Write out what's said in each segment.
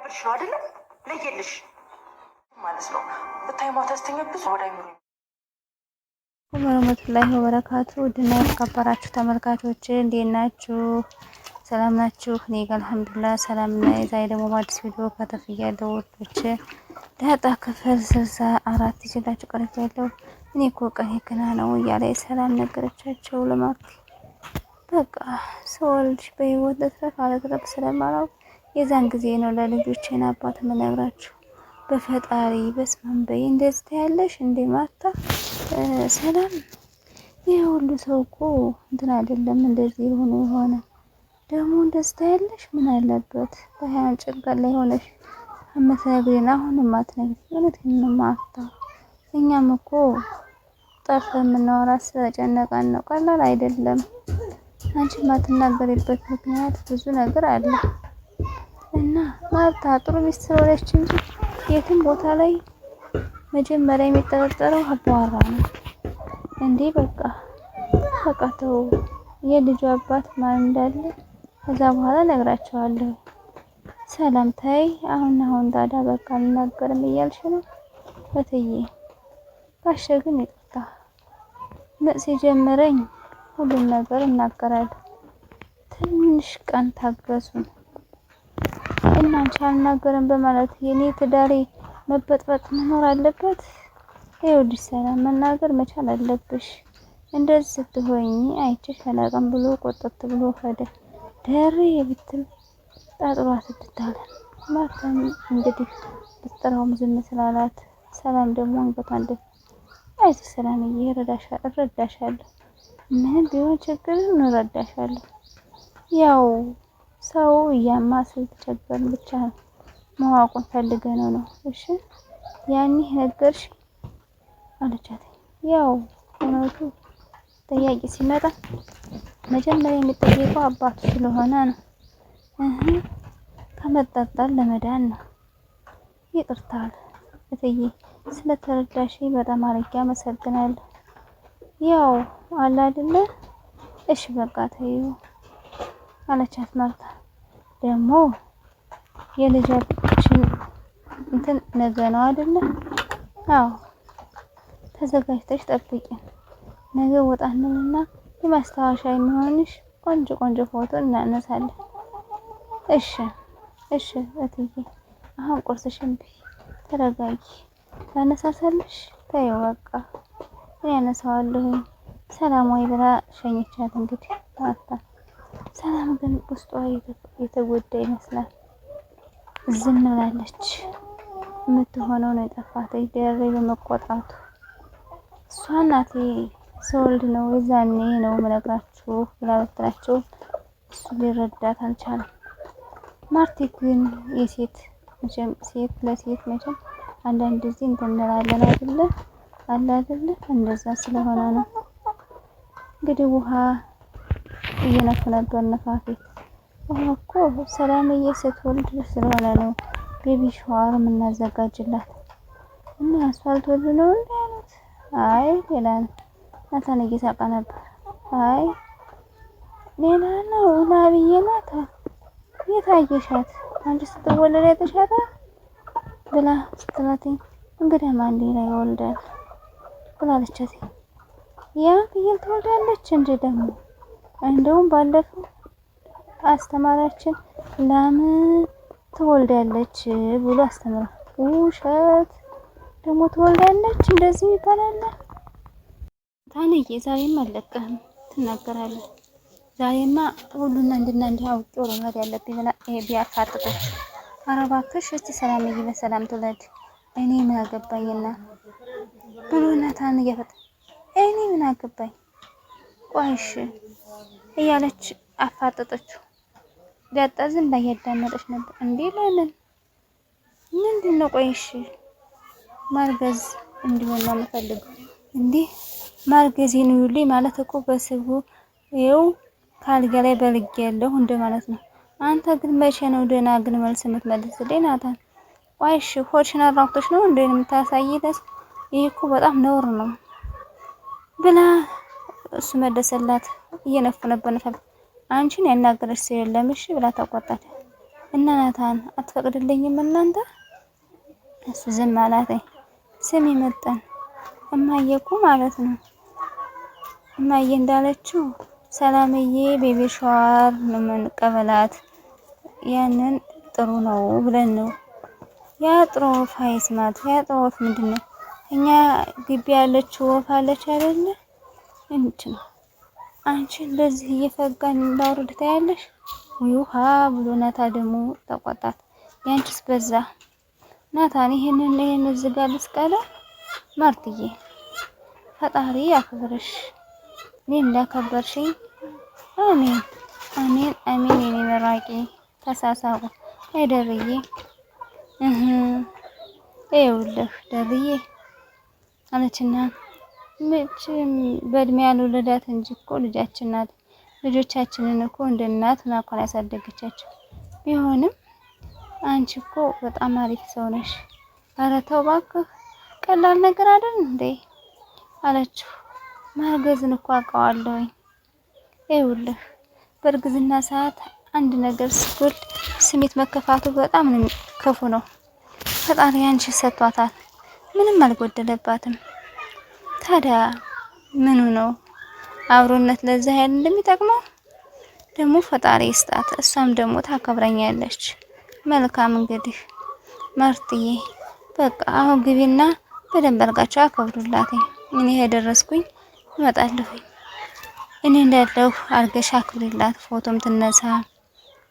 ብልሽ ነው አይደለም? ለየልሽ ማለት ነው። ብታይ ማታ ስተኛ ብዙ ወዳይ ነው። ወራህመቱላሂ ወበረካቱ። ውድና የተከበራችሁ ተመልካቾች እንዴት ናችሁ? ሰላም ናችሁ? እኔ ጋር አልሐምዱሊላህ ሰላም ነኝ። ዛሬ ደግሞ በአዲስ ቪዲዮ ከተፍያለሁ። ወዶች ዳጣ ክፍል 64 ይዤላችሁ ቀርቤያለሁ። እኔ እኮ ቀኔ ገና ነው እያለ ሰላም ነገረቻቸው ለማርክ። በቃ ሰወልድ በህይወት ለትረፍ አለትረፍ ስለማላውቅ የዛን ጊዜ ነው ለልጆቼን አባት የምነግራችሁ። በፈጣሪ በስማም በይ እንደዚህ ያለሽ እንደ ማታ ሰላም ይሄ ሁሉ ሰው እኮ እንትን አይደለም እንደዚህ የሆነ ደግሞ እንደዚህ ያለሽ ምን አለበት በሃያን ጭንቀት ላይ ሆነሽ አመሰግና አሁንም አትነግሪኝ። እውነቴን ነው ማታ እኛም እኮ ጠፍ የምናወራ ስለጨነቀን ነው። ቀላል አይደለም። አንቺ ማትናገሪበት ምክንያት ብዙ ነገር አለ እና ማርታ ጥሩ ሚስት ስለሆነች እንጂ የትም ቦታ ላይ መጀመሪያ የሚጠረጠረው አባዋራ ነው እንዴ። በቃ ተው የልጁ አባት ማን እንዳለ ከዛ በኋላ ነግራቸዋለሁ። ሰላም ታይ አሁን ታዲያ በቃ አልናገርም እያልሽ ነው እትዬ? ጋሼ ግን ይቅርታ ምጥ ሲጀምረኝ ሁሉም ነገር እናገራለሁ። ትንሽ ቀን ታገሱን እና አንቺ አልናገርም በማለት የኔ ትዳሬ መበጥበጥ መኖር አለበት? ይኸውልሽ ሰላም መናገር መቻል አለብሽ። እንደዚህ ስትሆኚ አይቼሽ አላውቅም ብሎ ቆጥት ብሎ ሄደ። ደሬ ብትል ጣጥሯ ትድታለ። ማርታም እንግዲህ ብትጠራውም ዝም ስላላት ሰላም ደግሞ አንገቷን ደፍ አይዞሽ ሰላምዬ እረዳሻለሁ፣ ምንም ቢሆን ችግር እንረዳሻለሁ። ያው ሰው እያማ ስለተቸገርን ብቻ ማዋቁን ፈልገነው ነው። እሺ ያኔ ነገርሽ አለቻት። ያው እውነቱ ጠያቂ ሲመጣ መጀመሪያ የሚጠየቀው አባቱ ስለሆነ ነው። ከመጣጣል ለመዳን ነው። ይቅርታል እትዬ ስለተረዳሽ በጣም አድርጌ አመሰግናለሁ። ያው አለ አይደለ? እሺ በቃ ተይው አለቻት ማርታ። ደግሞ የልጃችን እንትን ነገ ነው አይደለ? አዎ ተዘጋጅተሽ ጠብቂን። ነገ ወጣንና የማስታወሻ የሚሆንሽ ቆንጆ ፎቶ እናነሳለን። እሺ እትዬ አሁን ቁርስሽን ብይ፣ ተረጋጊ። ታነሳሳለሽ? ተይው በቃ እኔ አነሳዋለሁኝ። ሰላም ወይ ብላ ሸኘቻት። እንግዲህ ማርታ ሰላም ግን ውስጧ የተጎዳ ይመስላል። ዝም ብላለች። የምትሆነው ነው የጠፋት። ደሬ በመቆጣቱ እሷ እናቴ ሰወልድ ነው የዛኔ ነው ምነግራችሁ ብላ ብትላቸው እሱ ሊረዳት አልቻለም። ማርቲ ግን የሴት መቼም ሴት ለሴት መቼም አንዳንድ ጊዜ እንትን እንላለን አይደለ? እንደዛ ስለሆነ ነው እንግዲህ ውሃ እየነፉ ነበር ነፋፊት። ውሃ እኮ ሰላምዬ ስትወልድ ስለሆነ ነው ቤቢ ሻወር የምናዘጋጅላት እና አስፋልት ወልድ ነው እንዴ ያሉት? አይ ሌላ ነው። ናታን እየሳቀ ነበር። አይ ሌላ ነው ላብዬ ናታ የታየሻት አንቺ ስትወለድ የተሻታ ብላ ስትላትኝ እንግዲህ ማን ሌላ ይወልዳል ብላለቻት። ያ ፍየል ትወልዳለች እንጂ ደግሞ እንደውም ባለፈው አስተማሪያችን ላም ትወልዳለች ብሎ አስተምራ ውሸት ደግሞ ትወልዳለች እንደዚህ ይባላል። ታንዬ ዛሬማ አለቀህም ትናገራለህ። ዛሬማ ሁሉና እንዲህ አውቄው ነው መሄድ ያለብኝ ብላ ቢያፋጥጠች፣ ኧረ እባክሽ እስቲ ሰላምዬ በሰላም ትውለድ እኔ ምን አገባኝና ብሎ ናታን እያፈጠ እኔ ምን አገባኝ ቆይሽ እያለች አፋጠጠችው። ዳጣ ዝም ብላ እያዳመጠች ነበር። እንዴ ለምን ምንድነው? ቆይሽ ማርገዝ እንዲሆን ነው የምፈልገው። እንዴ ማርገዜን ይውልኝ ማለት እኮ በስቡ ይኸው ካልጋ ላይ በልጌ ያለሁ እንደ ማለት ነው። አንተ ግን መቼ ነው ደህና ግን መልስ የምትመልስልኝ ናታን? ቆይሽ ሆድሽን አራቁተሽ ነው እንዴ የምታሳይለት? ይሄ እኮ በጣም ነውር ነው ብላ እሱ መለሰላት። እየነፉ ነበር ነፈል አንቺን ያናገረሽ ሰው የለም እሺ ብላ ተቆጣች። እና ናታን አትፈቅድልኝም እናንተ? እሱ ዝም አላተኝ። ስሚ መጠን እማዬ እኮ ማለት ነው እማዬ እንዳለችው ሰላምዬ ቤቢ ሻወር ነው የምንቀበላት ያንን ጥሩ ነው ብለን ነው። ያ ጥሩ ወፍ አይስማት። ያ ጥሩ ወፍ ምንድን ነው? እኛ ግቢ ያለችው ወፍ አለች አይደለ? እንት ነው አንቺ እንደዚህ እየፈጋን እንዳውርድ ታያለሽ። ውሃ ብሎ ናታ ደግሞ ተቆጣት። ያንቺስ በዛ ናታን። ይሄን እዚህ ጋር ልስቀለ ማርትዬ ፈጣሪ ያክብርሽ። እኔ እንዳከበርሽኝ አሜን አሜን አሜን። የኔ መራቂ ተሳሳቁ። አይደርዬ ይኸውልህ ደርዬ አለችና መቼም በእድሜ ያልወለዳት እንጂ እኮ ልጃችን ናት። ልጆቻችንን እኮ እንደ እናት ናኳን ያሳደገቻቸው። ቢሆንም አንቺ እኮ በጣም አሪፍ ሰው ነሽ። ኧረ ተው እባክህ ቀላል ነገር አይደል እንዴ አለችው። ማርገዝን እኮ አውቀዋለሁኝ። ይኸውልህ በእርግዝና ሰዓት አንድ ነገር ስትወልድ ስሜት መከፋቱ በጣም ክፉ ነው። ፈጣሪ አንቺ ሰጥቷታል፣ ምንም አልጎደለባትም። ታዲያ ምኑ ነው አብሮነት ለዛ ያህል እንደሚጠቅመው ደግሞ ፈጣሪ ይስጣት። እሷም ደግሞ ታከብረኛለች። መልካም እንግዲህ ማርትዬ በቃ አሁን ግቢና በደንብ አድርጋችሁ አከብሩላት። እኔ የደረስኩኝ እመጣለሁኝ። እኔ እንዳለሁ አርገሽ አክብሪላት። ፎቶም ትነሳ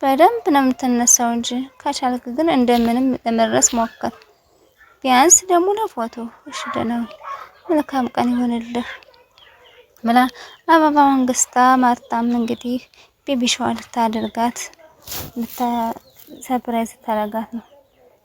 በደንብ ነው የምትነሳው እንጂ ከቻልክ ግን እንደምንም ለመድረስ ሞክር። ቢያንስ ደግሞ ለፎቶ እሺ። ደህና መልካም ቀን ይሆንልህ ብላ አበባዋን ገዝታ ማርታም እንግዲህ ቤቢ ሻወር ልታደርጋት ሰርፕራይዝ ታደርጋት ነው።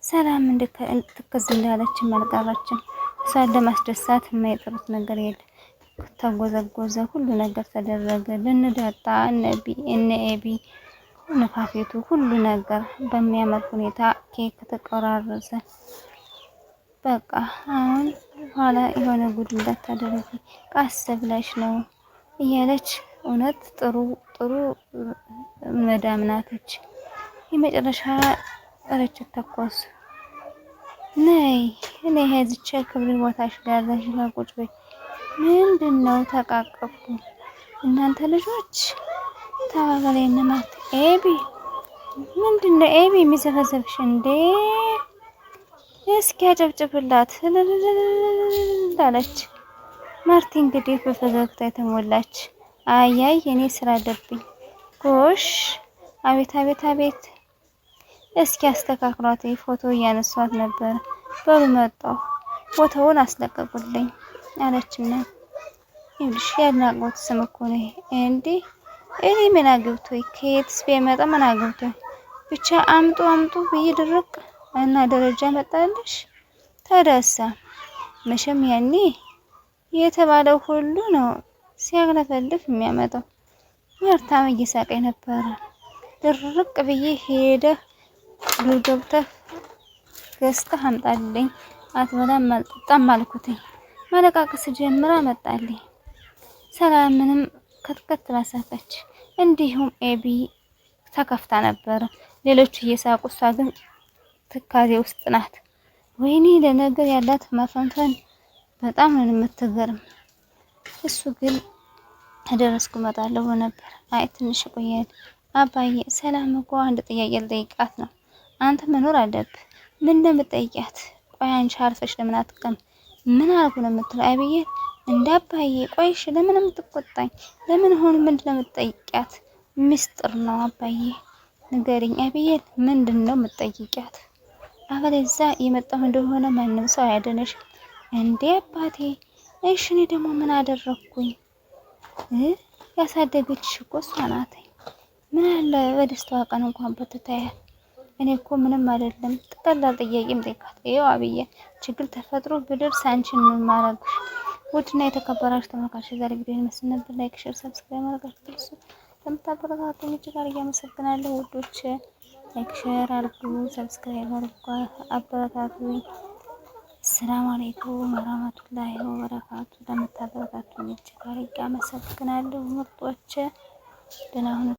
ሰላም ትክዝ እንዳለችም አልቀረችም። እሷን ለማስደሳት የማይጠሩት ነገር የለም። ተጎዘጎዘ፣ ሁሉ ነገር ተደረገ። ልንዳጣ እነ ኤቢ ነፋፊቱ ሁሉ ነገር በሚያምር ሁኔታ ኬክ ተቆራረሰ። በቃ አሁን ኋላ የሆነ ጉድ እንዳታደርጊ ቃስ ብለሽ ነው እያለች እውነት ጥሩ መዳም ናተች። የመጨረሻ ረችት ተኮስ ነይ እኔ ሄዝቼ ክብር ቦታሽ ጋር ቁጭ በይ። ምንድነው ተቃቀፉ እናንተ ልጆች ተባባለና ማርት ኤቢ ምንድነው ኤቢ የሚዘፈዘፍሽ እንዴ? እስኪ አጨብጭብላት እንዳለች ማርቲ እንግዲህ በፈገግታ የተሞላች አያይ እኔ ስራ አለብኝ። ጎሽ አቤት አቤት አቤት እስኪ አስተካክሏት። ፎቶ እያነሷት ነበር። በሉ መጣሁ ፎቶውን አስለቀቁልኝ አለችና ይልሽ ያናቆት ስም እኮ ነው እንዴ? እኔ ምን አግብቶኝ ከየትስ ቢመጣ ምን አግብቶኝ ብቻ አምጡ ብዬ ድርቅ እና ደረጃ መጣልሽ። ተደሳ መቼም ያኔ የተባለው ሁሉ ነው ሲያግለፈልፍ የሚያመጣው። ማርታም እየሳቀኝ ነበረ። ድርቅ ብዬ ሄደህ ዱር ገብተህ ገዝተህ አምጣልኝ። አትበላም አልጠጣም አልኩትኝ። ማለቃቀስ ጀምራ መጣልኝ። ሰላምንም ከትከት ላሳቀች። እንዲሁም ኤቢ ተከፍታ ነበር። ሌሎቹ እየሳቁ እሷ ግን ትካዜ ውስጥ ናት። ወይኔ ለነገር ያላት ማፈንፈን በጣም ነው የምትገርም። እሱ ግን ደረስኩ እመጣለሁ ነበር። አይ ትንሽ ቆያል። አባዬ ሰላም እኮ አንድ ጥያቄ ልጠይቃት ነው። አንተ መኖር አለብህ። ምን እንደምትጠይቂያት? ቆይ አንቺ አርፈሽ ለምን አትቀም? ምን አልኩ ነው የምትለው? አብዬ እንደ አባዬ ቆይሽ ለምን የምትቆጣኝ? ለምን ሆነ ምንድን ነው የምትጠይቂያት? ሚስጥር ነው አባዬ ንገሪኝ። አብዬ ምንድን ነው የምትጠይቂያት? አበለዛ የመጣሁ እንደሆነ ማንም ሰው አያደነሽ እንዴ አባቴ። እሺ እኔ ደግሞ ምን አደረኩኝ? ያሳደገችሽ እኮ እሷ ናት። ምን አለ በደስታዋ ቀን እንኳን በትታያት። እኔ እኮ ምንም አይደለም። ቀላል ጥያቄም ጠይቃት። ይኸው አብዬ ችግር ተፈጥሮ ብደርስ አንቺን ምን ማረግሽ? ውድና የተከበራችሁ ተመልካቾች ዛሬ ቪዲዮ ይመስል ነበር። ላይክ፣ ሼር፣ ሰብስክራይብ ማድረጋችሁ ትርሱ። ለምታበረታቱኝ እጅግ አድርጌ አመሰግናለሁ ውዶች። ላይክ ሼር አድርጉ፣ ሰብስክራይብ አድርጉ፣ አበረታቱኝ። ሰላም አለይኩም ወራህመቱላሂ ወበረካቱ። ለምታበረታቱኝ እጅግ አድርጌ አመሰግናለሁ ምርጦች። ደህና ሁኑ።